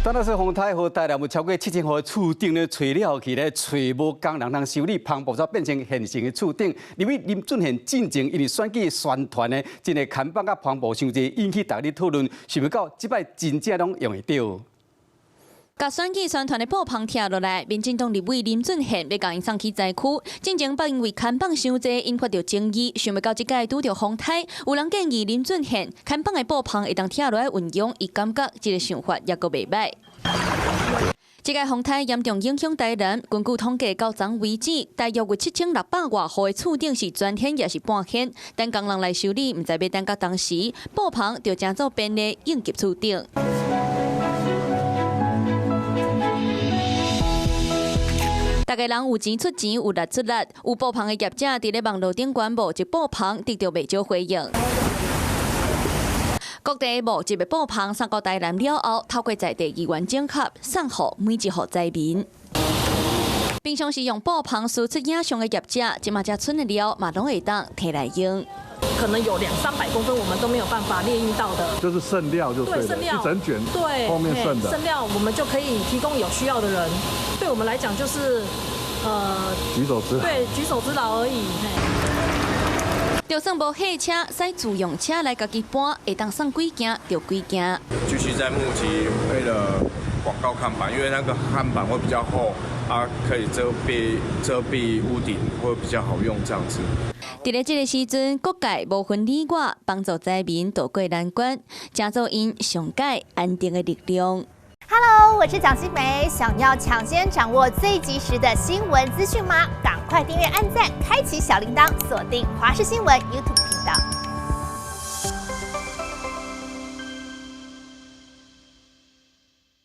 当那是风台和台南有超过7000户厝顶咧找了去咧，找无工人通修理，棚布才变成现成的厝顶。因为林俊宪进前因为选举宣传呢，真个看板甲棚布伤济，引起大家讨论。想不到这摆真正拢用会到。 甲选举宣传的布棚拆落来，民进党立委林俊宪要甲因送去灾区。进前捌因为看板伤济，引发着争议。想不到这届拄着风台，有人建议林俊宪看板的布棚会当拆落来运用，伊感觉这个想法也阁袂歹。 这个风台严重影响台南。根据统计，到昨为止，大约有7600外户的厝顶是全掀也是半掀，等工人来修理，唔知要等到当时，布棚就正做便利应急厝顶。 大家人有钱出钱，有力出力。有布棚的业者伫咧网络顶宣布一布棚，得到袂少回应。各地募集的布棚送到台南了后，透过在地议员整合，送予每一户灾民。平常时用布棚输出影像的业者，即马只剩的料嘛拢会当摕来用。 可能有200-300公分，我们都没有办法列印到的，就是剩料就对了，剩料一整卷，对，后面剩的剩料我们就可以提供有需要的人，对我们来讲就是举手之劳，对，举手之劳而已。就算无货车，使自用车来家己搬，会当送几件就几件。继续在募集为了广告看板，因为那个看板会比较厚，啊，可以遮蔽屋顶，会比较好用这样子。 伫咧这个时阵，各界无分你我，帮助灾民渡过难关，成做因上界安定的力量。Hello， 我是蒋欣梅。想要抢先掌握最及时的新闻资讯吗？赶快订阅、按赞、开启小铃铛，锁定华视新闻 YouTube 频道。